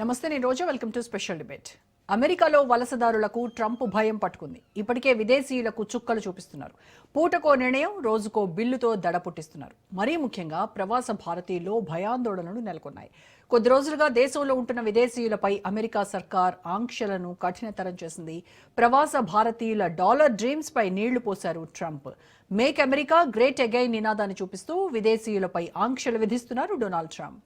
నమస్తే, నేను Roja. Welcome to special debate. అమెరికాలో వలసదారులకు ట్రంప్ భయం పట్టుకుంది. ఇప్పటికే విదేశీయులకు చుక్కలు చూపిస్తున్నారు. పూటకో నిర్ణయం, రోజుకో బిల్లుతో దడ పుట్టిస్తున్నారు. మరీ ముఖ్యంగా ప్రవాస భారతీయుల్లో భయాందోళనలు నెలకొన్నాయి. కొద్ది రోజులుగా దేశంలో ఉంటున్న విదేశీయులపై అమెరికా సర్కార్ ఆంక్షలను కఠినతరం చేసింది. ప్రవాస భారతీయుల డాలర్ డ్రీమ్స్ పై నీళ్లు పోశారు Trump. Make America great again నినాదాన్ని చూపిస్తూ విదేశీయులపై ఆంక్షలు విధిస్తున్నారు డొనాల్డ్ ట్రంప్.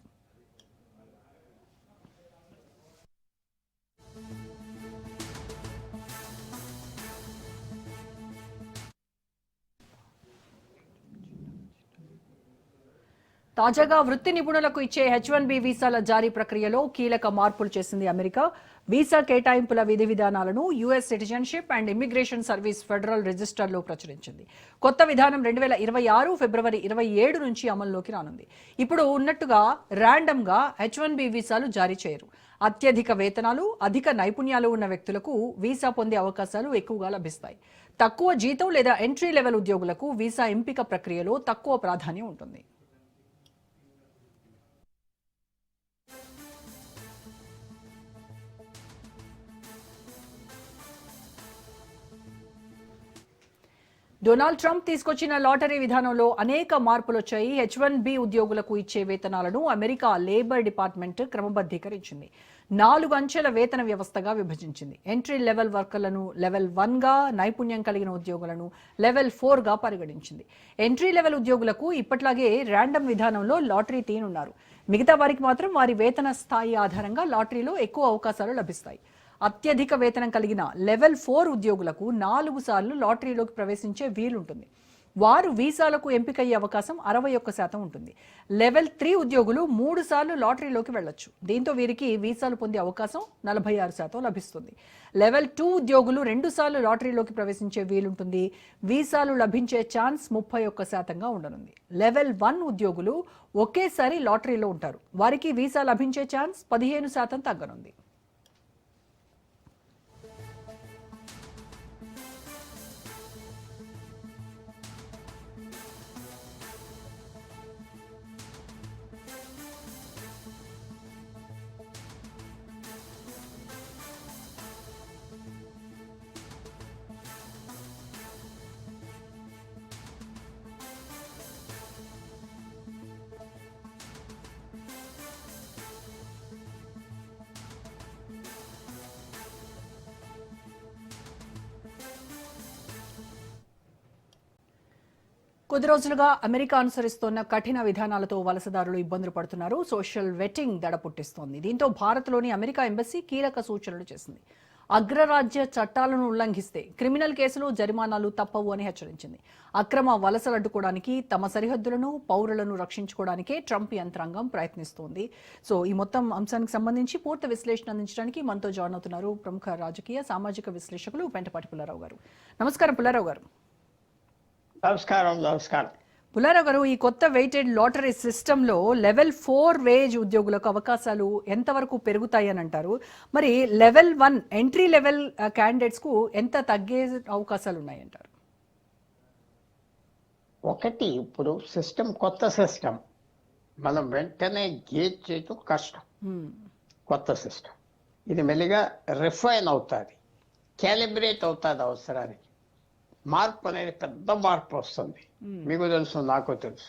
తాజాగా వృత్తి నిపుణులకు ఇచ్చే H-1B వీసాల జారీ ప్రక్రియలో కీలక మార్పులు చేసింది అమెరికా. వీసా కేటాయింపుల విధి విధానాలను US citizenship and immigration service federal రిజిస్టర్లో ప్రచురించింది. కొత్త విధానం 2026 ఫిబ్రవరి 27 నుంచి అమల్లోకి రానుంది. ఇప్పుడు ఉన్నట్టుగా ర్యాండమ్గా H-1B వీసాలు జారీ చేయరు. అత్యధిక వేతనాలు, అధిక నైపుణ్యాలు ఉన్న వ్యక్తులకు వీసా పొందే అవకాశాలు ఎక్కువగా లభిస్తాయి. తక్కువ జీతం లేదా ఎంట్రీ లెవెల్ ఉద్యోగులకు వీసా ఎంపిక ప్రక్రియలో తక్కువ ప్రాధాన్యం ఉంటుంది. డొనాల్డ్ ట్రంప్ తీసుకొచ్చిన లాటరీ విధానంలో అనేక మార్పులు వచ్చాయి. H-1B ఉద్యోగులకు ఇచ్చే వేతనాలను అమెరికా లేబర్ డిపార్ట్మెంట్ క్రమబద్ధీకరించింది. 4 అంచెల వేతన వ్యవస్థగా విభజించింది. ఎంట్రీ లెవెల్ వర్కర్లను లెవెల్ 1గా, నైపుణ్యం కలిగిన ఉద్యోగులను లెవెల్ 4గా పరిగణించింది. ఎంట్రీ లెవెల్ ఉద్యోగులకు ఇప్పట్లాగే ర్యాండమ్ విధానంలో లాటరీ తీయనున్నారు. మిగతా వారికి మాత్రం వారి వేతన స్థాయి ఆధారంగా లాటరీలో ఎక్కువ అవకాశాలు లభిస్తాయి. అత్యధిక వేతనం కలిగిన లెవెల్ 4 ఉద్యోగులకు 4 సార్లు లాటరీలోకి ప్రవేశించే వీలుంటుంది. వారు వీసాలకు ఎంపికయ్యే అవకాశం 61% ఉంటుంది. లెవెల్ 3 ఉద్యోగులు 3 సార్లు లాటరీలోకి వెళ్లొచ్చు. దీంతో వీరికి వీసాలు పొందే అవకాశం 46% లభిస్తుంది. లెవెల్ 2 ఉద్యోగులు 2 సార్లు లాటరీలోకి ప్రవేశించే వీలుంటుంది. వీసాలు లభించే ఛాన్స్ 31%గా ఉండనుంది. లెవెల్ 1 ఉద్యోగులు ఒకేసారి లాటరీలో ఉంటారు. వారికి వీసా లభించే ఛాన్స్ 15% తగ్గనుంది. కొద్ది రోజులుగా అమెరికా అనుసరిస్తోన్న కఠిన విధానాలతో వలసదారులు ఇబ్బందులు పడుతున్నారు. సోషల్ వెట్టింగ్ దడ పుట్టిస్తోంది. దీంతో భారత్లోని అమెరికా ఎంబసీ కీలక సూచనలు చేసింది. అగ్రరాజ్య చట్టాలను ఉల్లంఘిస్తే క్రిమినల్ కేసులు, జరిమానాలు తప్పవు అని హెచ్చరించింది. అక్రమ వలసలు అడ్డుకోవడానికి, తమ సరిహద్దులను, పౌరులను రక్షించుకోవడానికే ట్రంప్ యంత్రాంగం ప్రయత్నిస్తోంది. సో ఈ మొత్తం అంశానికి సంబంధించి పూర్తి విశ్లేషణ అందించడానికి మనతో జాయిన్ అవుతున్నారు ప్రముఖ రాజకీయ, సామాజిక విశ్లేషకులు పెంటపాటి పుల్లారావు గారు. నమస్కారం పుల్లారావు గారు. నమస్కారం పుల్లారావు గారు, ఈ కొత్త వెయిటెడ్ లాటరీ సిస్టంలో లెవెల్ 4 వేజ్ ఉద్యోగులకు అవకాశాలు ఎంతవరకు పెరుగుతాయని అంటారు? మరి లెవెల్ 1 ఎంట్రీ లెవెల్ క్యాండిడేట్స్ కు ఎంత తగ్గే అవకాశాలు ఉన్నాయంటారు? ఒకటి, ఇప్పుడు సిస్టమ్ కొత్త సిస్టమ్, మనం వెంటనే గేజ్ చేయటం కష్టం. కొత్త సిస్టమ్ ఇది మెల్లిగా రిఫైన్ అవుతుంది, క్యాలిబ్రేట్ అవుతుంది. అవసరానికి మార్పు అనేది పెద్ద మార్పు వస్తుంది. మీకు తెలుసు, నాకు తెలుసు.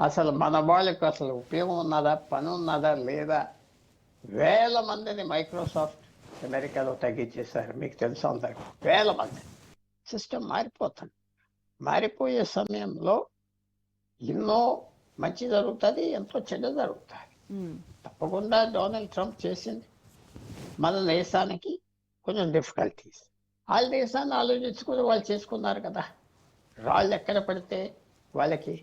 అసలు మన వాళ్ళకి అసలు ఉపయోగం ఉన్నదా, పని ఉన్నదా లేదా? వేల మందిని మైక్రోసాఫ్ట్ అమెరికాలో తగ్గించేశారు. మీకు తెలుసు అందరికి, వేల మంది. సిస్టమ్ మారిపోతుంది. మారిపోయే సమయంలో ఎన్నో మంచి జరుగుతుంది, ఎంతో చెడ్డ జరుగుతుంది. తప్పకుండా డొనాల్డ్ ట్రంప్ చేసింది మన దేశానికి కొంచెం డిఫికల్టీస్. వాళ్ళ దేశాన్ని ఆలోచించుకుని వాళ్ళు చేసుకున్నారు కదా. రాళ్ళు ఎక్కడ పడితే వాళ్ళకి.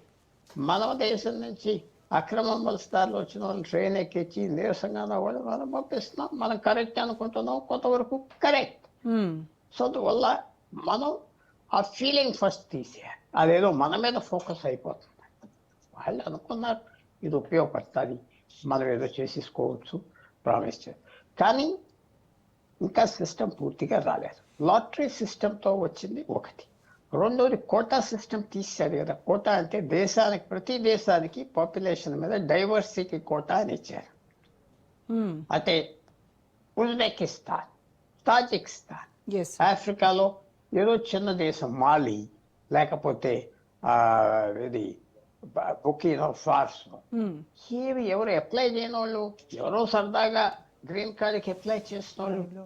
మన దేశం నుంచి అక్రమ వలసదారులు వచ్చిన వాళ్ళు ట్రైన్ ఎక్కించి నీరసంగా వాళ్ళు మనం పంపిస్తున్నాం. మనం కరెక్ట్ అనుకుంటున్నాం, కొంతవరకు కరెక్ట్. సో అందువల్ల మనం ఆ ఫీలింగ్ ఫస్ట్ తీసేయాలి. అదేదో మన మీద ఫోకస్ అయిపోతుంది. వాళ్ళు అనుకున్నారు ఇది ఉపయోగపడుతుంది, మనం ఏదో చేసేసుకోవచ్చు, ప్రామిస్ చేయాలి. కానీ ఇంకా సిస్టమ్ పూర్తిగా రాలేదు. లాటరీ సిస్టంతో వచ్చింది ఒకటి. రెండోది కోటా సిస్టమ్ తీసాడు కదా. కోటా అంటే దేశానికి, ప్రతి దేశానికి పాపులేషన్ మీద డైవర్సిటీ కోటా అని ఇచ్చారు. అంటే ఉజ్బెకిస్తాన్, తాజికిస్తాన్, ఎస్ ఆఫ్రికాలో ఏదో చిన్న దేశం మాలి, లేకపోతే ఇది బుకీనా ఫార్సో, ఇవి ఎవరు అప్లై చేయని వాళ్ళు, ఎవరో సరదాగా గ్రీన్ కార్డ్కి అప్లై చేసిన వాళ్ళు,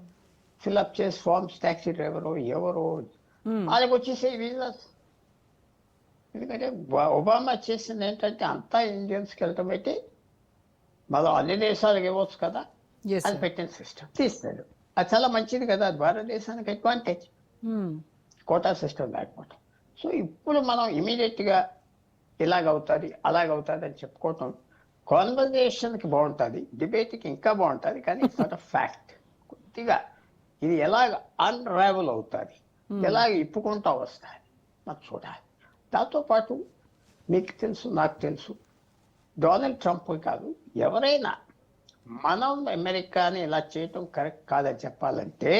ఫిల్అప్ చేసి ఫార్మ్స్, ట్యాక్సీ డ్రైవరు ఎవరు వాళ్ళకి వచ్చేసే వీసాస్. ఎందుకంటే ఒబామా చేసింది ఏంటంటే అంతా ఇండియన్స్కి వెళ్ళటం పెట్టి మనం అన్ని దేశాలకు ఇవ్వచ్చు కదా ఎస్ అది పెట్టిన సిస్టమ్ తీస్తాడు. అది చాలా మంచిది కదా, అది భారతదేశానికి అడ్వాంటేజ్ కోటా సిస్టమ్ లేకపోతే. సో ఇప్పుడు మనం ఇమీడియట్గా ఇలాగవుతుంది అలాగవుతుంది అని చెప్పుకోవటం కాన్వర్జేషన్కి బాగుంటుంది, డిబేట్కి ఇంకా బాగుంటుంది, కానీ ఇట్స్ నాట్ అ ఫ్యాక్ట్. కొద్దిగా ఇది ఎలాగ అన్రావెల్ అవుతుంది, ఎలాగ ఇప్పుకుంటూ వస్తుంది మనం చూడాలి. దాంతోపాటు మీకు తెలుసు నాకు తెలుసు, డొనాల్డ్ ట్రంప్ కాదు ఎవరైనా మనం అమెరికాని ఇలా చేయటం కరెక్ట్ కాదని చెప్పాలంటే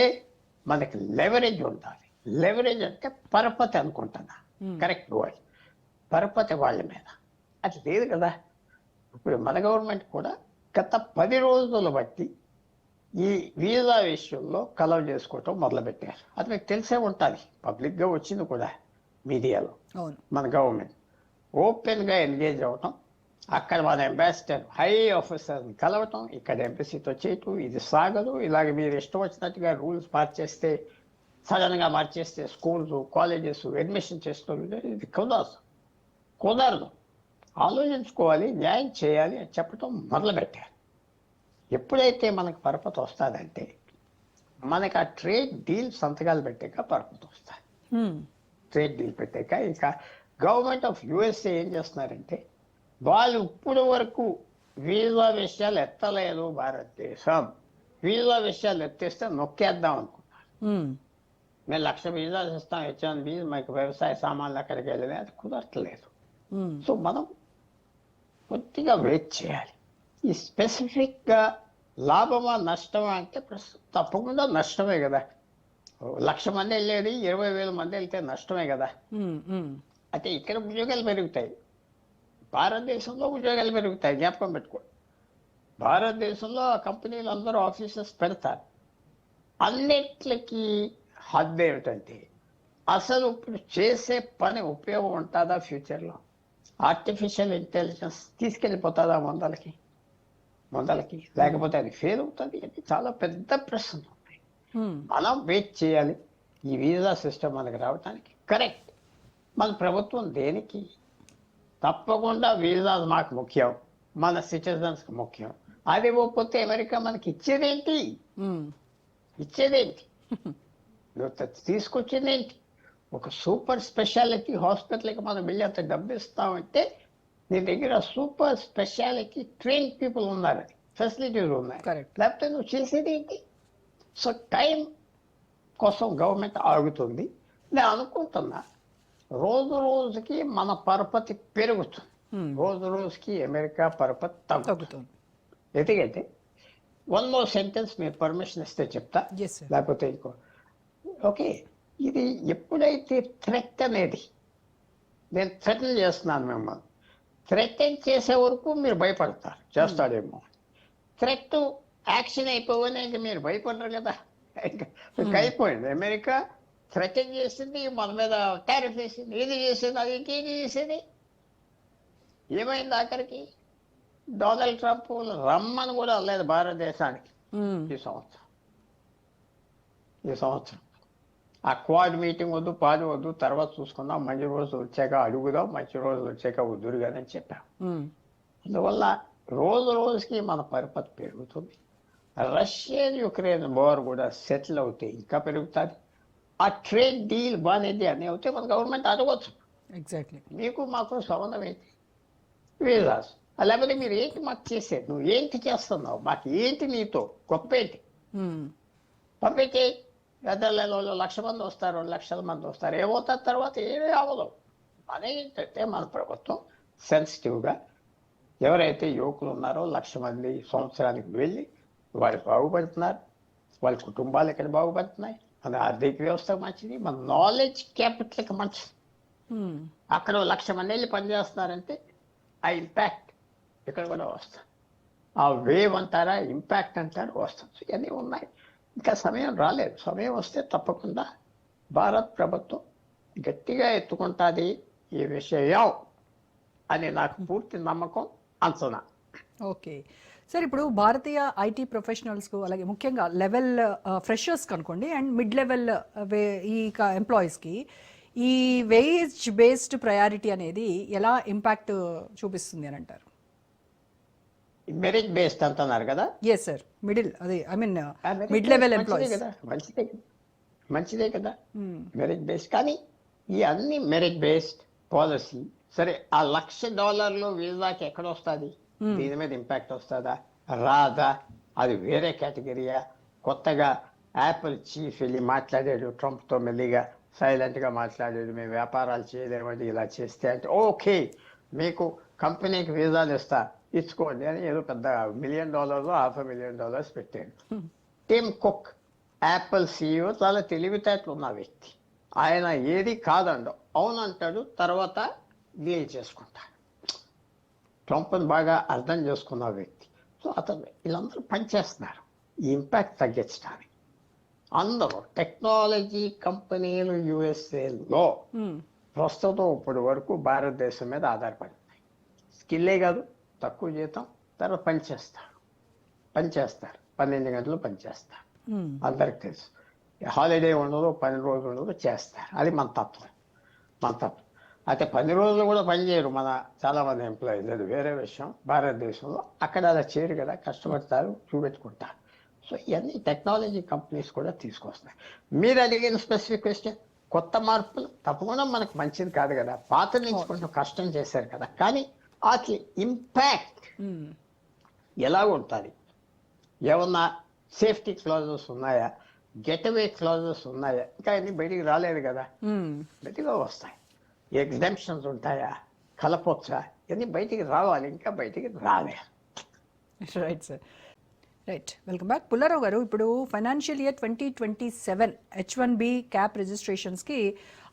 మనకి లెవరేజ్ ఉండాలి. లెవరేజ్ అంటే పరపతి అనుకుంటున్నా, కరెక్ట్ వర్డ్, పరపతి వాళ్ళ మీద. అది లేదు కదా. ఇప్పుడు మన గవర్నమెంట్ కూడా గత 10 రోజులు బట్టి ఈ వీసా విషయంలో కలవ చేసుకోవటం మొదలుపెట్టారు. అది మీకు తెలిసే ఉంటుంది, పబ్లిక్గా వచ్చింది కూడా మీడియాలో. మన గవర్నమెంట్ ఓపెన్గా ఎంగేజ్ అవ్వటం, అక్కడ మన అంబాసిడర్ హై ఆఫీసర్ని కలవటం, ఇక్కడ ఎంబసీతో చేయటం, ఇది సాగదు. ఇలాగ మీరు ఇష్టం వచ్చినట్టుగా రూల్స్ మార్చేస్తే, సడన్గా మార్చేస్తే స్కూల్స్ కాలేజెస్ అడ్మిషన్ చేస్తున్నారు, ఇది కుదరదు, ఆలోచించుకోవాలి, న్యాయం చేయాలి అని చెప్పటం మొదలుపెట్టారు. ఎప్పుడైతే మనకు పరపతి వస్తుందంటే మనకు ఆ ట్రేడ్ డీల్ సంతకాలు పెట్టాక పరపతి వస్తుంది. ట్రేడ్ డీల్ పెట్టాక ఇంకా గవర్నమెంట్ ఆఫ్ యుఎస్ఏ ఏం చేస్తున్నారంటే వాళ్ళు ఇప్పుడు వరకు వీసా విషయాలు ఎత్తలేదు భారతదేశం, వీసా విషయాలు ఎత్తేస్తే నొక్కేద్దాం అనుకున్నారు. మేము 1,00,000 వీసాలు ఇస్తాం, H1B, మాకు వ్యవసాయ సామాన్లు అక్కడికి వెళ్ళినా అది కుదరట్లేదు. సో మనం కొద్దిగా వెయిట్ చేయాలి. ఈ స్పెసిఫిక్గా లాభమా నష్టమా అంటే తప్పకుండా నష్టమే కదా. 1,00,000 మంది వెళ్ళేది 20,000 మంది వెళ్తే నష్టమే కదా. అయితే ఇక్కడ ఉద్యోగాలు పెరుగుతాయి, భారతదేశంలో ఉద్యోగాలు పెరుగుతాయి. జ్ఞాపకం పెట్టుకో, భారతదేశంలో ఆ కంపెనీలు అందరూ ఆఫీసెస్ పెడతారు. అన్నిట్లకి హద్దు ఏమిటంటే అసలు ఇప్పుడు చేసే పని ఉపయోగం ఉంటుందా ఫ్యూచర్లో? ఆర్టిఫిషియల్ ఇంటెలిజెన్స్ తీసుకెళ్ళిపోతుందా ముందలకి, లేకపోతే అది ఫెయిల్ అవుతుంది? అది చాలా పెద్ద ప్రశ్న ఉంది. మనం వెయిట్ చేయాలి ఈ వీసా సిస్టమ్ మనకి రావడానికి. కరెక్ట్, మన ప్రభుత్వం దేనికి? తప్పకుండా వీసా మాకు ముఖ్యం, మన సిటిజన్స్కి ముఖ్యం. అది ఇవ్వకపోతే అమెరికా మనకి ఇచ్చేదేంటి? నువ్వు తీసుకొచ్చేదేంటి? ఒక సూపర్ స్పెషాలిటీ హాస్పిటల్కి మనం వెళ్ళి అంత డబ్బు ఇస్తామంటే నీ దగ్గర సూపర్ స్పెషాలిటీ ట్రైన్ పీపుల్ ఉన్నారు, ఫెసిలిటీస్ ఉన్నాయి, లేకపోతే నువ్వు చేసేది ఏంటి? సో టైం కోసం గవర్నమెంట్ ఆగుతుంది. నేను అనుకుంటున్నా రోజు రోజుకి మన పరపతి పెరుగుతుంది, రోజు రోజుకి అమెరికా పరపతి తగ్గుతుంది. ఎందుకంటే వన్ మోర్ సెంటెన్స్ మీరు పర్మిషన్ ఇస్తే చెప్తా, లేకపోతే ఇంకో. ఓకే, ఇది ఎప్పుడైతే థ్రెట్ అనేది, నేను థ్రెటన్ చేస్తున్నాను మిమ్మల్ని, థ్రెటన్ చేసే వరకు మీరు భయపడతారు, చేస్తాడేమో. థ్రెట్ యాక్షన్ అయిపోవని ఇంకా మీరు భయపడరు కదా. ఇంకా అయిపోయింది. అమెరికా థ్రెటన్ చేసింది, మన మీద టారిఫ్ వేసింది, ఇది చేసింది, అది ఇంకేది చేసేది. ఏమైంది ఆఖరికి? డొనాల్డ్ ట్రంప్ రమ్మని కూడా లేదు భారతదేశానికి ఈ సంవత్సరం. ఆ క్వాడ్ మీటింగ్ వద్దు, పాది వద్దు, తర్వాత చూసుకుందాం, మంచి రోజులు వచ్చాక అడుగుదాం, మంచి రోజులు వచ్చాక వద్దురుగానే చెప్పాం. అందువల్ల రోజు రోజుకి మన పరపతి పెరుగుతుంది. రష్యన్ యుక్రెయిన్ వార్ కూడా సెటిల్ అవుతే ఇంకా పెరుగుతుంది. ఆ ట్రేడ్ డీల్ బానేది అని అవుతే మన గవర్నమెంట్ అడగవచ్చు, ఎగ్జాక్ట్లీ మీకు మాకు సంబంధం ఏంటి, వీసాస్, లేకపోతే మీరు ఏంటి మాకు చేసేది, నువ్వు ఏంటి చేస్తున్నావు, మాకు ఏంటి, నీతో గొప్ప ఏంటి, పంపించే. గద్దలలో 1,00,000 మంది వస్తారు, 2,00,000 మంది వస్తారు, ఏమవుతారు తర్వాత? ఏమీ అవ్వదు. మన ఏంటంటే మన ప్రభుత్వం సెన్సిటివ్గా ఎవరైతే యువకులు ఉన్నారో 1,00,000 మంది సంవత్సరానికి వెళ్ళి వాళ్ళు బాగుపడుతున్నారు, వాళ్ళ కుటుంబాలు ఇక్కడ బాగుపడుతున్నాయి, మన ఆర్థిక వ్యవస్థకు మంచిది, మన నాలెడ్జ్ క్యాపిటల్కి మంచిది. అక్కడ 1,00,000 మంది వెళ్ళి పనిచేస్తున్నారంటే ఆ ఇంపాక్ట్ ఇక్కడ కూడా వస్తుంది. ఆ వేవ్ అంటారా, ఇంపాక్ట్ అంటారా వస్తుంది. ఇవన్నీ ఉన్నాయి. ఇంకా సమయం రాలేదు. సమయం వస్తే తప్పకుండా భారత్ ప్రభుత్వం గట్టిగా ఎత్తుకుంటుంది ఈ విషయం అని నాకు పూర్తి నమ్మకం, అంచనా. ఓకే సార్, ఇప్పుడు భారతీయ ఐటీ ప్రొఫెషనల్స్కు అలాగే ముఖ్యంగా లెవెల్ ఫ్రెషర్స్కి అనుకోండి అండ్ మిడ్ లెవెల్ ఈ ఎంప్లాయీస్కి ఈ వేజ్ బేస్డ్ ప్రయారిటీ అనేది ఎలా ఇంపాక్ట్ చూపిస్తుంది అని అంటారు? మెరిట్ బేస్డ్ అంటున్నారు కదా. ఎస్ సార్, మిడిల్ అదే I mean mid level employees కదా, మంచిదే కదా మెరిట్ బేస్డ్. కానీ ఈ అన్ని మెరిట్ బేస్డ్ పాలసీ సరే, ఆ $1,00,000 వీసాకి ఎక్కడ వస్తుంది? దీని మీద ఇంపాక్ట్ వస్తుందా రాదా? అది వేరే కేటగిరీయా? కొత్తగా యాపిల్ చీఫ్ వెళ్ళి మాట్లాడాడు ట్రంప్తో, మెల్లిగా సైలెంట్గా మాట్లాడాడు, మేము వ్యాపారాలు చేయలేమండి ఇలా చేస్తే అంటే, ఓకే మీకు కంపెనీకి వీసాలు ఇచ్చుకోండి అని ఏదో పెద్ద $1 million $500,000 పెట్టాడు. టిమ్ కుక్ యాపిల్ CEO చాలా తెలివితేటలు ఉన్న వ్యక్తి. ఆయన ఏది కాదండు, అవునంటాడు, తర్వాత డీల్ చేసుకుంటాడు. ట్రంప్ని బాగా అర్థం చేసుకున్న వ్యక్తి. సో అతను వీళ్ళందరూ పనిచేస్తున్నారు ఈ ఇంపాక్ట్ తగ్గించడానికి. అందరూ టెక్నాలజీ కంపెనీలు USA ప్రస్తుతం ఇప్పటి వరకు భారతదేశం మీద ఆధారపడి ఉన్నాయి. స్కిల్లే కాదు, తక్కువ జీతం, తర్వాత పనిచేస్తారు 12 గంటలు పనిచేస్తారు. అందరికి తెలుసు, హాలిడే ఉండదు, 10 రోజులు ఉండదు, చేస్తారు. అది మన తత్వం. అయితే 10 రోజులు కూడా పనిచేయరు మన చాలా మంది ఎంప్లాయీస్, అది వేరే విషయం. భారతదేశంలో అక్కడ అలా చేయరు కదా, కష్టపడతారు, చూపెట్టుకుంటారు. సో ఇవన్నీ టెక్నాలజీ కంపెనీస్ కూడా తీసుకొస్తాయి. మీరు అడిగిన స్పెసిఫిక్ క్వశ్చన్, కొత్త మార్పులు తప్పకుండా మనకు మంచిది కాదు కదా, పాత నుంచి కొంచెం కష్టం చేశారు కదా, కానీ వాటి ఇంపాక్ట్ ఎలా ఉంటుంది? ఏమన్నా సేఫ్టీ క్లాజెస్ ఉన్నాయా, గెట్అవే క్లాజెస్ ఉన్నాయా? ఇంకా అన్ని బయటికి రాలేదు కదా, బయటిగా వస్తాయి. ఎగ్జామ్షన్స్ ఉంటాయా, కలపొచ్చా, ఇవన్నీ బయటికి రావాలి, ఇంకా బయటికి రాలేదు. Right sir, right. Welcome back. Pullarao గారు, ఇప్పుడు ఫైనాన్షియల్ ఇయర్ 2027 H1B క్యాప్ రిజిస్ట్రేషన్స్కి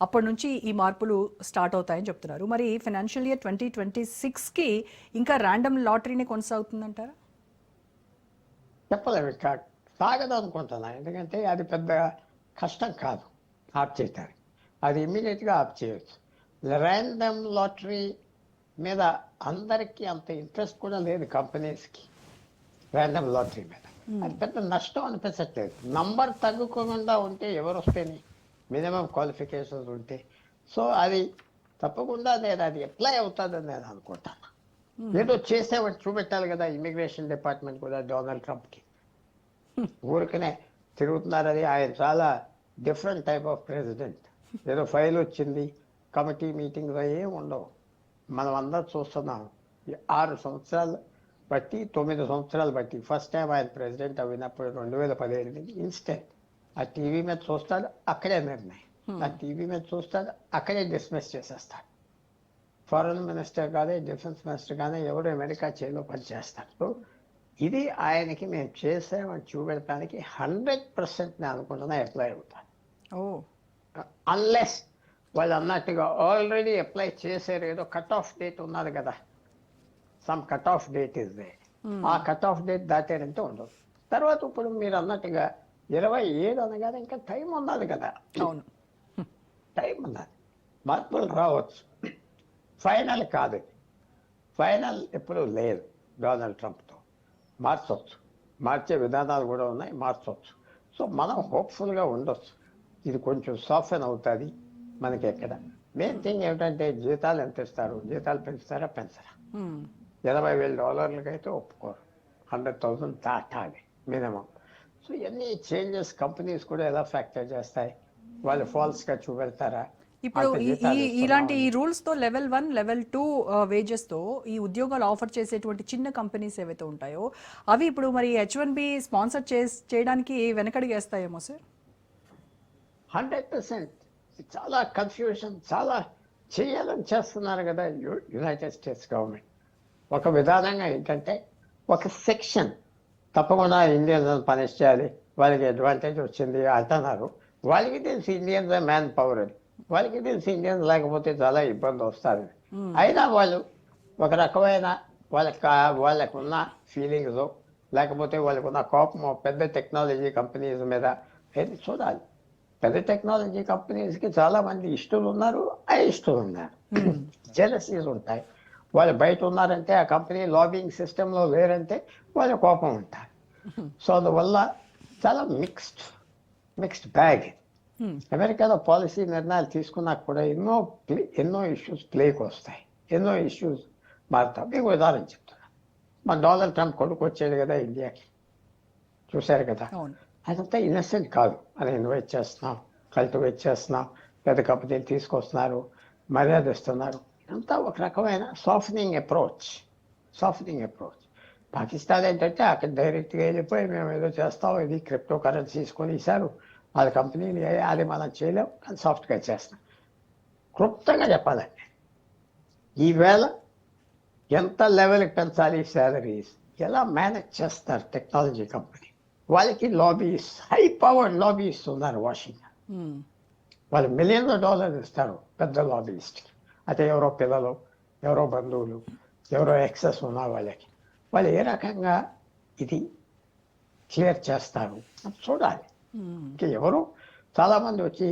అప్పటి నుంచి ఈ మార్పులు స్టార్ట్ అవుతాయని చెప్తున్నారు. మరి ఫైనాన్షియల్ ఇయర్ 2026కి ఇంకా ర్యాండమ్ లాటరీని కొనసాగుతుందంటారా? చెప్పలేము, ఇంకా సాగదు అనుకుంటున్నా. ఎందుకంటే అది పెద్ద కష్టం కాదు ఆప్ చేయడానికి, అది ఇమ్మీడియట్గా ఆప్ చేయవచ్చు. ర్యాండమ్ లాటరీ మీద అందరికీ అంత ఇంట్రెస్ట్ కూడా లేదు కంపెనీస్కి. ర్యాండమ్ లాటరీ మీద అది పెద్ద నష్టం అనిపించట్లేదు. నంబర్ తగ్గుకోకుండా ఉంటే ఎవరు వస్తేనే, మినిమం క్వాలిఫికేషన్స్ ఉంటే. సో అది తప్పకుండా నేను అది అప్లై అవుతుందని నేను అనుకుంటాను. ఏదో చేసేవాడు చూపెట్టాలి కదా ఇమిగ్రేషన్ డిపార్ట్మెంట్ కూడా డొనాల్డ్ ట్రంప్కి. ఊరికనే తిరుగుతున్నారు. అది ఆయన చాలా డిఫరెంట్ టైప్ ఆఫ్ ప్రెసిడెంట్. ఏదో ఫైల్ వచ్చింది, కమిటీ మీటింగ్స్ ఏం ఉండవు. మనం అందరూ చూస్తున్నాం 6 సంవత్సరాలు బట్టి 9 సంవత్సరాలు బట్టి. ఫస్ట్ టైం ఆయన ప్రెసిడెంట్ అయినప్పుడు 2017 నుంచి ఇన్స్టెంట్ ఆ టీవీ మీద చూస్తాడు, అక్కడే నిర్ణయం. ఆ టీవీ మీద చూస్తాడు, అక్కడే డిస్మిస్ చేసేస్తాడు. ఫారెన్ మినిస్టర్ కానీ డిఫెన్స్ మినిస్టర్ కానీ ఎవరు అమెరికా చేలో పనిచేస్తారు. సో ఇది ఆయనకి మేము చేసామని చూపెడటానికి 100% నేను అనుకుంటున్నా అప్లై అవుతాను. అన్లెస్ వాళ్ళు అన్నట్టుగా ఆల్రెడీ అప్లై చేశారు, ఏదో కట్ ఆఫ్ డేట్ ఉన్నది కదా, some cut off date is they, ఆ కట్ ఆఫ్ డేట్ దాటారంటే ఉండదు. తర్వాత ఇప్పుడు మీరు అన్నట్టుగా 27 అనగానే ఇంకా టైం ఉన్నది కదా, టైం ఉన్నది, మార్పులు రావచ్చు. ఫైనల్ కాదు, ఫైనల్ ఎప్పుడు లేదు. డొనాల్డ్ ట్రంప్తో మార్చవచ్చు, మార్చే విధానాలు కూడా ఉన్నాయి, మార్చవచ్చు. సో మనం హోప్ఫుల్గా ఉండొచ్చు. ఇది కొంచెం సాఫ్ట్ అవుతుంది మనకి. ఎక్కడ మెయిన్ థింగ్ ఏమిటంటే జీతాలు ఎంత ఇస్తారు, జీతాలు పెంచుతారా పెంచరా? $80,000 అయితే ఒప్పుకోరు, 100,000 దాటాలి మినిమం. సో ఇవన్నీ చేంజెస్ కంపెనీస్ కూడా ఎలా ఫ్యాక్టర్ చేస్తాయి, వాళ్ళు ఫాల్స్గా చూపెడతారా? ఇప్పుడు ఇలాంటి ఈ రూల్స్ తో లెవెల్ 1 లెవెల్ 2 వేజెస్ తో ఈ ఉద్యోగాలు ఆఫర్ చేసేటువంటి చిన్న కంపెనీస్ ఏవైతే ఉంటాయో అవి ఇప్పుడు మరి H1B స్పాన్సర్ చేయడానికి వెనకడిగేస్తాయేమో సార్? 100%. చాలా కన్ఫ్యూషన్, చాలా చేయాలని చేస్తున్నారు కదా యునైటెడ్ స్టేట్స్ గవర్నమెంట్. ఒక విధానంగా ఏంటంటే ఒక సెక్షన్ తప్పకుండా ఇండియన్స్ పనిష్ చేయాలి, వాళ్ళకి అడ్వాంటేజ్ వచ్చింది అంటున్నారు. వాళ్ళకి తెలిసి ఇండియన్స్ మ్యాన్ పవర్ అని, వాళ్ళకి తెలిసి ఇండియన్స్ లేకపోతే చాలా ఇబ్బంది వస్తుంది. అయినా వాళ్ళు ఒక రకమైన వాళ్ళకున్న ఫీలింగ్స్ లేకపోతే వాళ్ళకున్న కోపం పెద్ద టెక్నాలజీ కంపెనీస్ మీద ఏది చూడాలి. పెద్ద టెక్నాలజీ కంపెనీస్కి చాలా మంది ఇష్టలు ఉన్నారు, అయిష్టలు ఉన్నారు, జెలసీస్ ఉంటాయి. వాళ్ళు బయట ఉన్నారంటే ఆ కంపెనీ లాబింగ్ సిస్టంలో లేరంటే వాళ్ళ కోపం ఉంటారు. సో అందువల్ల చాలా మిక్స్డ్ బ్యాగ్. అమెరికాలో పాలసీ నిర్ణయాలు తీసుకున్నాక కూడా ఎన్నో ఇష్యూస్ ప్లేకి వస్తాయి, ఎన్నో ఇష్యూస్ మారుతాయి. మీకు ఉదాహరణ చెప్తున్నా, మన డొనాల్డ్ ట్రంప్ కొడుకు వచ్చాడు కదా ఇండియాకి, చూశారు కదా. అదంతా ఇన్నసెంట్ కాదు. అది ఇన్వైట్ చేస్తున్నాం, కల్టివేట్ చేస్తున్నాం, పెద్ద కంపెనీలు తీసుకొస్తున్నారు, మర్యాద ఇస్తున్నారు. ఇదంతా ఒక రకమైన సాఫ్టనింగ్ అప్రోచ్. పాకిస్తాన్ ఏంటంటే అక్కడ డైరెక్ట్గా వెళ్ళిపోయి మేము ఏదో చేస్తాం, ఇది క్రిప్టో కరెన్సీస్ కొనిసారు వాళ్ళ కంపెనీలు, అది మనం చేయలేం అని సాఫ్ట్గా చేస్తాం. క్లుప్తంగా చెప్పాలండి, ఈవేళ ఎంత లెవెల్కి పెంచాలి శాలరీస్, ఎలా మేనేజ్ చేస్తారు టెక్నాలజీ కంపెనీ. వాళ్ళకి లాబీస్, హై పవర్డ్ లాబీస్ ఉన్నారు వాషింగ్టన్. వాళ్ళు $1,000,000 ఇస్తారు పెద్ద లాబీస్ట్కి. అయితే ఎవరో పిల్లలు, ఎవరో బంధువులు, ఎవరో ఎక్సెస్ ఉన్న వాళ్ళకి వాళ్ళు ఏ రకంగా ఇది క్లియర్ చేస్తారు అని చూడాలి. ఎవరు చాలామంది వచ్చి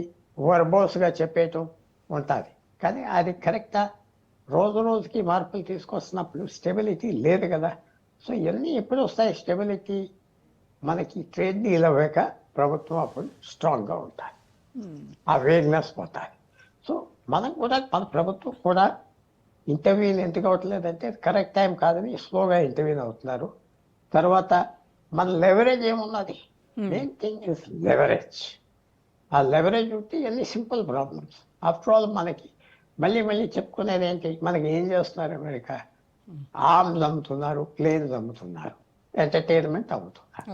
వర్బోస్గా చెప్పేయటం ఉంటుంది, కానీ అది కరెక్టా? రోజు రోజుకి మార్పులు తీసుకొస్తున్నప్పుడు స్టెబిలిటీ లేదు కదా. సో ఇవన్నీ ఎప్పుడు వస్తాయి స్టెబిలిటీ? మనకి ట్రేడ్ డీల్ అవ్వక ప్రభుత్వం అప్పుడు స్ట్రాంగ్గా ఉంటుంది, ఆ వేగ్నెస్ పోతుంది. సో మనం కూడా, మన ప్రభుత్వం కూడా ఇంటర్వ్యూని ఎందుకు అవ్వట్లేదంటే కరెక్ట్ టైం కాదని స్లోగా ఇంటర్వ్యూని అవుతున్నారు. తర్వాత మన లెవరేజ్ ఏమున్నది, మెయిన్ థింగ్ ఇస్ లెవరేజ్. ఆ లెవరేజ్ ఉంటే అన్ని సింపుల్ ప్రాబ్లమ్స్. ఆఫ్టర్ ఆల్ మనకి మళ్ళీ చెప్పుకునేది ఏంటి, మనకి ఏం చేస్తున్నారు అమెరికా? ఆర్మ్స్ అమ్ముతున్నారు, ప్లేన్స్ అమ్ముతున్నారు, ఎంటర్టైన్మెంట్ అమ్ముతున్నారు.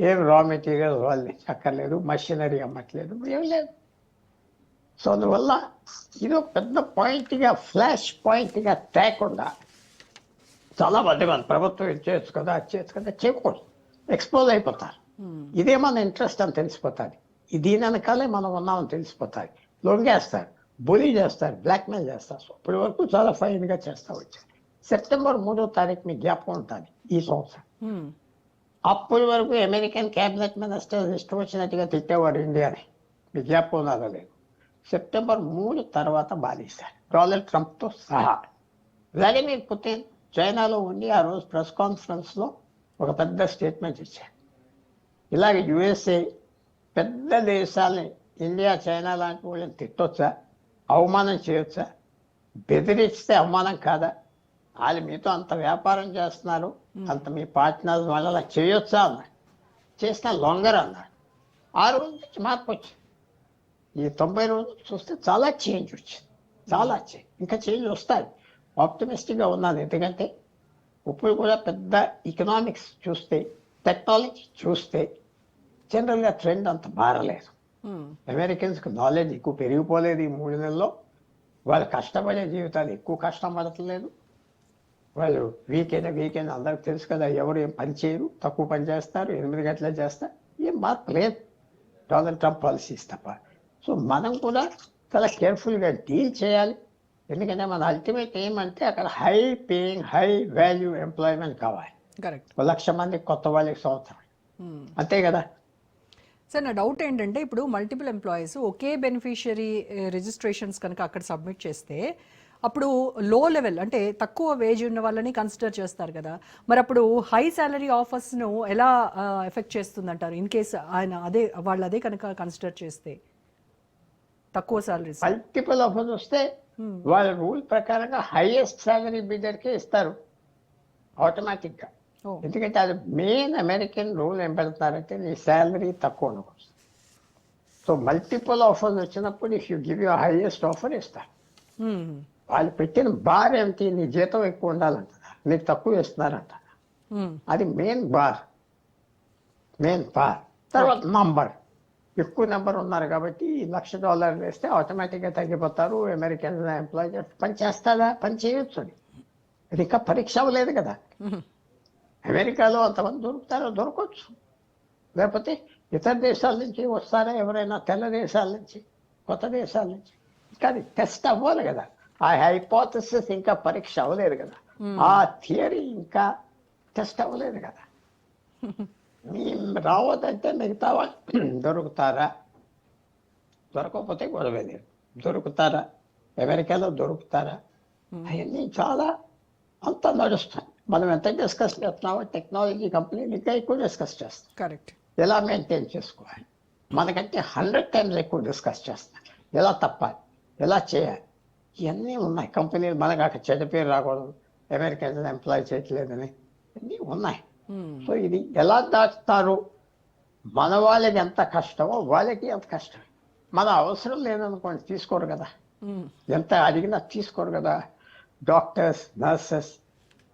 ఏం రా మెటీరియల్ వాళ్ళు అక్కర్లేదు, మషినరీ అమ్మట్లేదు, ఏం లేదు. సో అందువల్ల ఇది ఒక పెద్ద పాయింట్గా, ఫ్లాష్ పాయింట్గా తేకుండా చాలా మంది మన ప్రభుత్వం ఇది చేయొచ్చు కదా, అది చేయొచ్చు కదా, చేయకూడదు, ఎక్స్పోజ్ అయిపోతారు. ఇదే మన ఇంట్రెస్ట్ అని తెలిసిపోతుంది, దీని వెనకాలే మనం ఉన్నామని తెలిసిపోతుంది, లొంగేస్తారు, బులీ చేస్తారు, బ్లాక్మెయిల్ చేస్తారు. సో ఇప్పటి వరకు చాలా ఫైన్గా చేస్తూ వచ్చారు. సెప్టెంబర్ 3వ తారీఖు మీకు జ్ఞాపకం ఉంటుంది ఈ సంవత్సరం. అప్పటి వరకు అమెరికన్ క్యాబినెట్ మినిస్టర్స్ ఇష్టం వచ్చినట్టుగా తిట్టేవారు ఇండియాని, మీకు జ్ఞాపకం ఉన్నదో లేదు. సెప్టెంబర్ 3 తర్వాత బాధేశారు, డొనాల్డ్ ట్రంప్తో సహా. వ్లాదిమిర్ పుతిన్ చైనాలో ఉండి ఆ రోజు ప్రెస్ కాన్ఫరెన్స్లో ఒక పెద్ద స్టేట్మెంట్ ఇచ్చారు. ఇలాగ యుఎస్ఏ పెద్ద దేశాలని, ఇండియా చైనా లాంటి వాళ్ళని తిట్టొచ్చా, అవమానం చేయొచ్చా, బెదిరిస్తే అవమానం కాదా, వాళ్ళు మీతో అంత వ్యాపారం చేస్తున్నారు, అంత మీ పార్ట్నర్స్ వాళ్ళ చేయొచ్చా అన్నాడు. చేసిన లొంగర్ అన్నాడు. ఆ రోజు నుంచి మార్పు వచ్చింది. ఈ 90 రోజులు చూస్తే చాలా చేంజ్ వచ్చింది, చాలా చేంజ్. ఇంకా చేంజ్ వస్తాయి, ఆప్టమిస్టిక్గా ఉన్నాను. ఎందుకంటే ఇప్పుడు కూడా పెద్ద ఎకనామిక్స్ చూస్తే, టెక్నాలజీ చూస్తే జనరల్గా ట్రెండ్ అంత మారలేదు. అమెరికన్స్కి నాలెడ్జ్ ఎక్కువ పెరిగిపోలేదు ఈ 3 నెలల్లో. వాళ్ళు కష్టపడే జీవితాలు ఎక్కువ కష్టం పడట్లేదు. వాళ్ళు వీకెండ్ అందరికి తెలుసు కదా, ఎవరు ఏం పని చేయరు, తక్కువ పని చేస్తారు, 8 గంటలే చేస్తారు, ఏం మార్పు లేదు డొనాల్డ్ ట్రంప్ పాలసీస్ తప్ప. సో మనం కూడా చాలా కేర్ఫుల్గా డీల్ చేయాలి. ఎందుకంటే మన అల్టిమేట్ ఏమంటే అక్కడ high paying, high value employment కావాలి. కరెక్ట్, 1,00,000 మంది కొత్త వాళ్ళకి సంవత్సరం, అంతే కదా. సార్ నా డౌట్ ఏంటంటే, ఇప్పుడు మల్టిపుల్ ఎంప్లాయీస్ ఒకే బెనిఫిషియరీ రిజిస్ట్రేషన్స్ కనుక అక్కడ సబ్మిట్ చేస్తే అప్పుడు లో లెవెల్ అంటే తక్కువ వేజ్ ఉన్న వాళ్ళని కన్సిడర్ చేస్తారు కదా, మరి అప్పుడు హై సాలరీ ఆఫర్స్ను ఎలా ఎఫెక్ట్ చేస్తుంది అంటారు? ఇన్ కేస్ ఆయన వాళ్ళు అదే కనుక కన్సిడర్ చేస్తే తక్కువ సాలరీస్. మల్టిపుల్ ఆఫర్స్ వస్తే వాళ్ళ రూల్ ప్రకారంగా హైయెస్ట్ సాలరీ బిడ్డర్కే ఇస్తారు ఆటోమేటిక్గా. ఎందుకంటే అది మెయిన్ అమెరికన్ రూల్ ఏం పెడతారంటే నీ శాలరీ తక్కువ ఉండకూడదు. సో మల్టిపుల్ ఆఫర్స్ వచ్చినప్పుడు if you give you highest offer ఇస్తారు. వాళ్ళు పెట్టిన బార్ ఏమిటి, నీ జీతం ఎక్కువ ఉండాలంటారా, నీకు తక్కువ ఇస్తున్నారంట. అది మెయిన్ బార్. తర్వాత నంబర్, ఎక్కువ నెంబర్ ఉన్నారు కాబట్టి $1,00,000 వేస్తే ఆటోమేటిక్గా తగ్గిపోతారు. అమెరికన్ ఎంప్లాయీ పని చేస్తారా, పని చేయొచ్చు. అది ఇంకా పరీక్ష అవ్వలేదు కదా. అమెరికాలో అంతమంది దొరుకుతారో దొరకవచ్చు, లేకపోతే ఇతర దేశాల నుంచి వస్తారా ఎవరైనా, తెల్ల దేశాల నుంచి, కొత్త దేశాల నుంచి. కానీ టెస్ట్ అవ్వాలి కదా, ఆ హైపోథసిస్ ఇంకా పరీక్ష అవ్వలేదు కదా. ఆ థియరీ ఇంకా టెస్ట్ అవ్వలేదు కదా. రావద్దంటే మిగతా వాళ్ళు దొరుకుతారా, దొరకకపోతే గొడవ లేదు. దొరుకుతారా, అమెరికాలో దొరుకుతారా, అవన్నీ చాలా అంతా నడుస్తాయి. మనం ఎంత డిస్కస్ చేస్తున్నామో టెక్నాలజీ కంపెనీలు ఇంకా ఎక్కువ డిస్కస్ చేస్తాం. కరెక్ట్. ఎలా మెయింటైన్ చేసుకోవాలి, మనకంటే 100 times ఎక్కువ డిస్కస్ చేస్తాం. ఎలా తప్పాలి, ఎలా చేయాలి, ఇవన్నీ ఉన్నాయి. కంపెనీలు మనకు అక్కడ చెడ్డ పేరు రాకూడదు, అమెరికన్స్ ఎంప్లాయ్ చేయట్లేదని ఇవన్నీ ఉన్నాయి. సో ఇది ఎలా దాచుతారు, మన వాళ్ళకి ఎంత కష్టమో వాళ్ళకి ఎంత కష్టం. మన అవసరం లేదనుకోండి తీసుకోరు కదా, ఎంత అడిగినా తీసుకోరు కదా. డాక్టర్స్, నర్సెస్,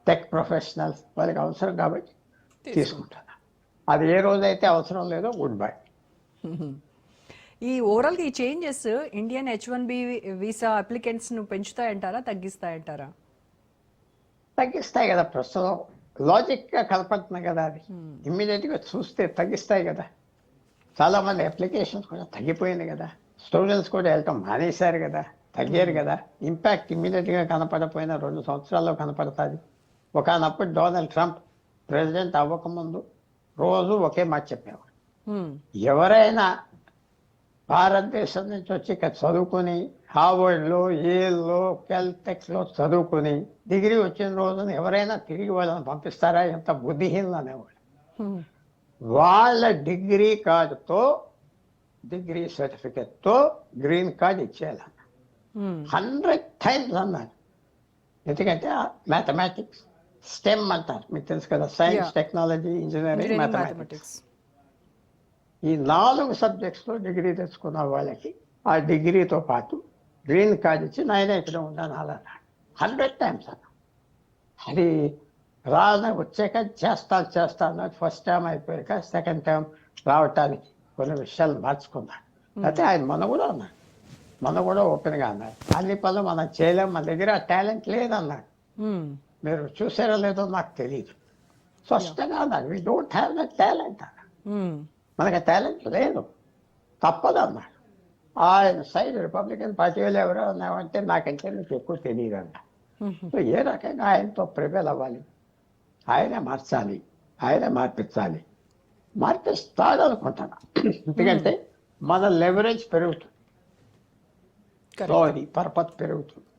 టెక్ ప్రొఫెషనల్స్ వాళ్ళకి అవసరం కాబట్టి తీసుకుంటారు. అది ఏ రోజైతే అవసరం లేదో గుడ్ బై. ఈ ఓవరాల్గా ఈ చేంజెస్ ఇండియన్ H1B వీసా అప్లికెంట్స్ను పెంచుతాయంటారా, తగ్గిస్తాయంటారా? తగ్గిస్తాయి కదా. ప్రస్తుతం లాజిక్గా కనపడుతున్నాయి కదా. అది ఇమ్మీడియట్గా చూస్తే తగ్గిస్తాయి కదా. చాలామంది అప్లికేషన్స్ కూడా తగ్గిపోయింది కదా. స్టూడెంట్స్ కూడా వెళ్ళటం మానేశారు కదా, తగ్గారు కదా. ఇంపాక్ట్ ఇమ్మీడియట్గా కనపడపోయినా 2 సంవత్సరాల్లో కనపడుతుంది. ఒకనప్పుడు డొనాల్డ్ ట్రంప్ ప్రెసిడెంట్ అవ్వకముందు రోజు ఒకే మాట చెప్పేవాడు, ఎవరైనా భారతదేశం నుంచి వచ్చి ఇక్కడ చదువుకుని హార్వర్డ్లో, ఏల్లో, కెల్టెక్స్లో చదువుకుని డిగ్రీ వచ్చిన రోజున ఎవరైనా తిరిగి వాళ్ళని పంపిస్తారా, ఎంత బుద్ధిహీనులు అనేవాడు. వాళ్ళ డిగ్రీ కార్డుతో, డిగ్రీ సర్టిఫికెట్తో గ్రీన్ కార్డ్ ఇచ్చేయాలన్న 100 times అన్నాడు. ఎందుకంటే మ్యాథమెటిక్స్, స్టెమ్ అంటారు, మీకు తెలుసు కదా, సైన్స్, టెక్నాలజీ, ఇంజనీరింగ్, మ్యాథమెటిక్స్. ఈ 4 సబ్జెక్ట్స్లో డిగ్రీ తెచ్చుకున్న వాళ్ళకి ఆ డిగ్రీతో పాటు గ్రీన్ కార్డ్ ఇచ్చి నాయన ఇక్కడ ఉండాలన్నాడు. 100 times అన్న. అది వచ్చాక చేస్తాను. ఫస్ట్ టైం అయిపోయాక సెకండ్ టైం రావటానికి కొన్ని విషయాలు మార్చుకున్నాడు. అయితే ఆయన మన కూడా అన్నాడు, మన కూడా ఓపెన్గా అన్నాడు, అన్ని పనులు మనం చేయలేం, మన దగ్గర టాలెంట్ లేదన్నాడు. మీరు చూసారో లేదో నాకు తెలియదు, స్పష్టంగా అన్నాడు, we don't have the talent అన్నాడు. మనకి టాలెంట్ లేదు, తప్పదు అన్నాడు. ఆయన సైడ్ రిపబ్లికన్ పార్టీ వాళ్ళు ఎవరో అన్నామంటే నాకంటే నీకు ఎక్కువ తెలియదు అన్న. సో ఏ రకంగా ఆయనతో ప్రిపేర్ అవ్వాలి, ఆయనే మార్చాలి, ఆయనే మార్పించాలి, మార్పిస్తాడు అనుకుంటున్నా. ఎందుకంటే మన లెవరేజ్ పెరుగుతుంది, పరపతి పెరుగుతుంది,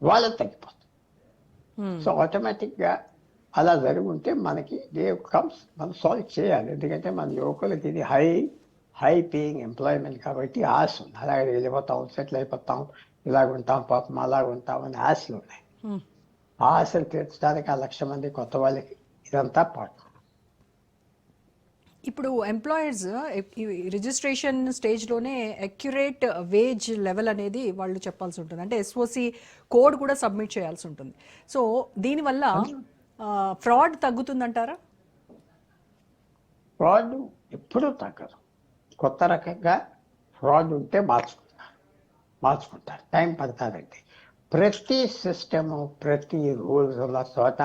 వాళ్ళకి తగ్గిపోతుంది. సో ఆటోమేటిక్గా అలా జరుగుంటే మనకి డే కమ్స్ మనం సాల్వ్ చేయాలి. ఎందుకంటే మన యువకులకి ఇది హై పేయింగ్ ఎంప్లాయ్మెంట్ కాబట్టి ఆశ ఉంది. అలాగే వెళ్ళిపోతాం, సెటిల్ అయిపోతాం, ఇలాగుంటాం, పాపం అలాగుంటాం అని ఆశలు ఉన్నాయి. ఆ ఆశలు తీర్చడానికి 1,00,000 మంది కొత్త వాళ్ళకి ఇదంతా పాటు. ఇప్పుడు ఎంప్లాయర్స్ రిజిస్ట్రేషన్ స్టేజ్లోనే అక్యురేట్ వేజ్ లెవెల్ అనేది వాళ్ళు చెప్పాల్సి ఉంటుంది, అంటే SOC కోడ్ కూడా సబ్మిట్ చేయాల్సి ఉంటుంది. సో దీనివల్ల ఫ్రాడ్ తగ్గుతుందంటారా? ఫ్రాడ్ ఎప్పుడూ తగ్గదు. కొత్త రకంగా ఫ్రాడ్ ఉంటే మార్చుకుంటారు, టైం పడుతుందండి. ప్రతి సిస్టము, ప్రతి రూల్స్ ఉన్న చోట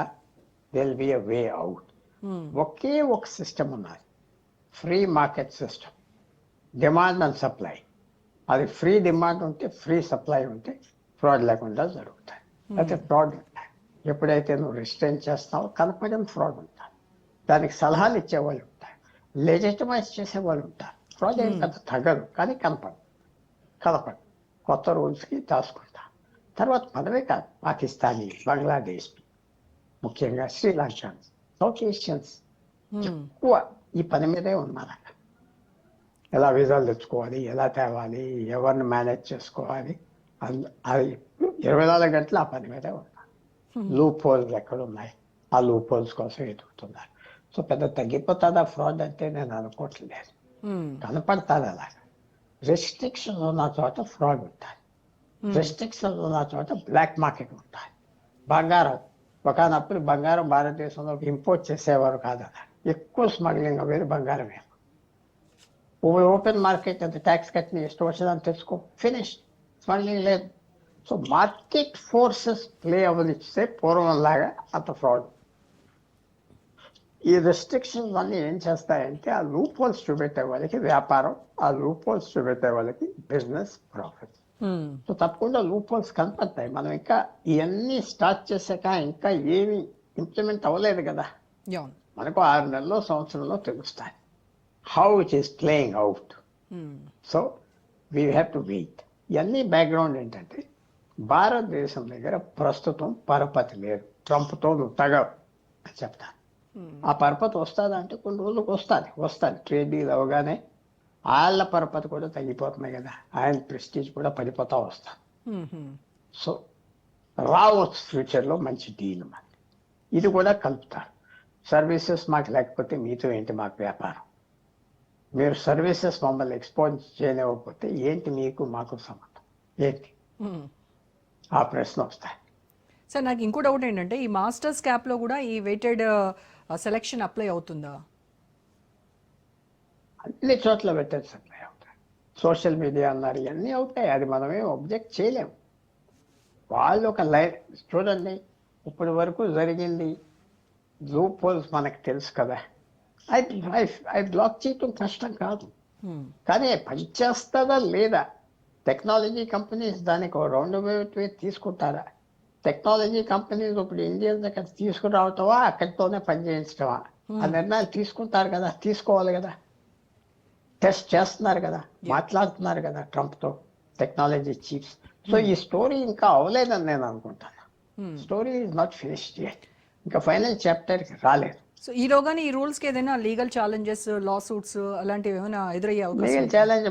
will be a way out. ఒకే ఒక సిస్టమ్ ఉన్నది, free market system, demand and supply. అది ఫ్రీ డిమాండ్ ఉంటే, ఫ్రీ సప్లై ఉంటే ఫ్రాడ్ లేకుండా జరుగుతాయి. అయితే ఫ్రాడ్ ఉంటాయి. ఎప్పుడైతే నువ్వు రిస్ట్రైన్ చేస్తావో కనపడని ఫ్రాడ్ ఉంటాయి. దానికి సలహాలు ఇచ్చేవాళ్ళు ఉంటారు, లెజిటిమైజ్ చేసేవాళ్ళు ఉంటారు. ఫ్రాడ్ ఏం పెద్ద తగ్గదు, కానీ కనపడు. కొత్త రూల్స్కి దాచుకుంటా. తర్వాత మనమే కాదు, పాకిస్తానీ, బంగ్లాదేశ్, ముఖ్యంగా శ్రీలంకన్స్, సౌత్ ఏషియన్స్ ఎక్కువ ఈ పని మీదే ఉన్నారు. ఎలా వీసాలు తెచ్చుకోవాలి, ఎలా తేవాలి, ఎవరిని మేనేజ్ చేసుకోవాలి, అది 24 గంటలు ఆ పని మీదే ఉన్నారు. లూప్ హోల్స్ ఎక్కడ ఉన్నాయి, ఆ లూప్ హోల్స్ కోసం ఎదుగుతున్నారు. సో పెద్ద తగ్గిపోతుందా ఫ్రాడ్ అంటే నేను అనుకోవట్లేదు, కనపడతాది. అలాగా రెస్ట్రిక్షన్ ఉన్న చోట ఫ్రాడ్ ఉంటాయి, రెస్ట్రిక్షన్ ఉన్న చోట బ్లాక్ మార్కెట్ ఉంటాయి. బంగారం, ఒకనప్పుడు బంగారం భారతదేశంలో ఇంపోర్ట్ చేసేవారు కాదు, ఎక్కువ స్మగ్లింగ్ అవ్వేది బంగారమే. ఓపెన్ మార్కెట్ అంత ట్యాక్స్ కట్టిన ಎಷ್ಟು వచ్చిందని తెచ్చుకో, ఫినిష్, స్మగ్లింగ్ లేదు. సో మార్కెట్ ఫోర్సెస్ ప్లే అవ్వనిస్తే పూర్వంలాగా అంత ఫ్రాడ్. ఈ రెస్ట్రిక్షన్స్ అన్నీ ఏం చేస్తాయంటే ఆ లూప్ హోల్స్ చూపెట్టే వాళ్ళకి వ్యాపారం, ఆ లూప్ హోల్స్ చూపెట్టే వాళ్ళకి బిజినెస్ ప్రాఫిట్. సో తప్పకుండా లూప్ హోల్స్ కనపడతాయి. మనం ఇంకా ఇవన్నీ స్టార్ట్ చేశాక ఇంకా ఏమి ఇంప్లిమెంట్ అవ్వలేదు కదా, మనకు 6 నెలల్లో సంవత్సరంలో తెలుస్తాయి how it is playing out. So we have to wait. ఇవన్నీ బ్యాక్గ్రౌండ్ ఏంటంటే భారతదేశం దగ్గర ప్రస్తుతం పరపతి లేదు. ట్రంప్తో తగవు అని చెప్తాను. ఆ పరపతి వస్తుందా అంటే కొన్ని రోజులకు వస్తుంది. ట్రేడ్ డీల్ అవగానే వాళ్ళ పరపతి కూడా తగ్గిపోతున్నాయి కదా, ఆయన ప్రెస్టీజ్ కూడా పడిపోతా వస్తాను. సో రావచ్చు ఫ్యూచర్లో మంచి డీల్ మనకి. ఇది కూడా కలుపుతారు. సర్వీసెస్ మాకు లేకపోతే మీతో ఏంటి మాకు వ్యాపారం, మీరు సర్వీసెస్ మమ్మల్ని ఎక్స్పోజ్ చేయనివ్వకపోతే ఏంటి మీకు మాకు సంబంధం ఏంటి, ఆ ప్రశ్న వస్తాయి. సార్ నాకు ఇంకో డౌట్ ఏంటంటే ఈ మాస్టర్స్ క్యాప్లో కూడా ఈ వెయిటెడ్ సెలెక్షన్ అప్లై అవుతుందా? అన్ని చోట్ల వెయిటెడ్ అప్లై అవుతాయి. సోషల్ మీడియా అన్నారు, ఇవన్నీ అవుతాయి. అది మనమేం అబ్జెక్ట్ చేయలేము. వాళ్ళు ఒక లైన్ చూడండి, ఇప్పటి వరకు జరిగింది లూప్ హోల్స్ మనకు తెలుసు కదా. అది బ్లాక్ చేయటం కష్టం కాదు, కానీ పనిచేస్తుందా లేదా? టెక్నాలజీ కంపెనీస్ దానికి ఒక రౌండ్ వే తీసుకుంటారా? టెక్నాలజీ కంపెనీస్ ఇప్పుడు ఇండియన్ దగ్గర తీసుకురావటమా అక్కడితోనే పనిచేయించటమా? ఆ నిర్ణయాలు తీసుకుంటారు కదా, తీసుకోవాలి కదా. టెస్ట్ చేస్తున్నారు కదా, మాట్లాడుతున్నారు కదా ట్రంప్తో టెక్నాలజీ చీఫ్స్. సో ఈ స్టోరీ ఇంకా అవ్వలేదని నేను అనుకుంటాను. Story is not finished yet, ఇంకా ఫైనల్ చాప్టర్కి రాలేదు. సో ఈలోగానే ఈ రూల్స్కి ఏదైనా లీగల్ ఛాలెంజెస్, లా సూట్స్ అలాంటివి ఏమైనా ఎదురయ్యే అవకాశం? లీగల్ ఛాలెంజ్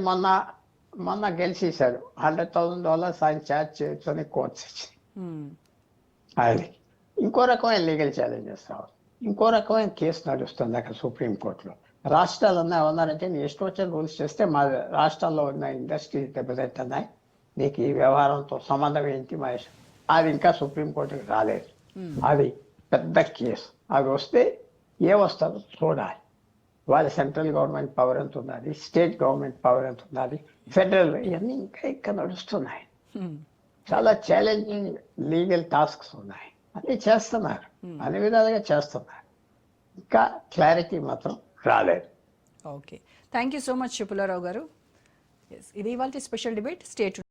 మొన్న గెలిచేశారు. $100,000 ఆయన ఛార్జ్ చేయొచ్చని కోర్ట్స్ ఇచ్చింది. అది ఇంకో రకమైన లీగల్ ఛాలెంజెస్ రావాలి. ఇంకో రకమైన కేసు నడుస్తుంది అక్కడ సుప్రీంకోర్టులో. రాష్ట్రాలన్నా ఏమన్నారంటే నీ ఇష్టం వచ్చిన రూల్స్ చేస్తే మా రాష్ట్రాల్లో ఉన్న ఇండస్ట్రీ దెబ్బతింటున్నాయి, నీకు ఈ వ్యవహారంతో సంబంధం ఏంటి మా ఇష్టం. అది ఇంకా సుప్రీంకోర్టుకి రాలేదు. అది పెద్ద కేసు. అది వస్తే ఏమొస్తుందో చూడాలి. వాళ్ళ సెంట్రల్ గవర్నమెంట్ పవర్ ఎంత ఉన్నది, స్టేట్ గవర్నమెంట్ పవర్ ఎంత ఉన్నది, ఫెడరల్, ఇవన్నీ ఇంకా నడుస్తున్నాయి. చాలా ఛాలెంజింగ్ లీగల్ టాస్క్స్ ఉన్నాయి. అన్నీ చేస్తున్నారు, అన్ని విధాలుగా చేస్తున్నారు. ఇంకా క్లారిటీ మాత్రం రాలేదు. Okay, thank you so much Pullarao గారు. ఇది ఇవాళ స్పెషల్ డిబేట్. Stay tuned.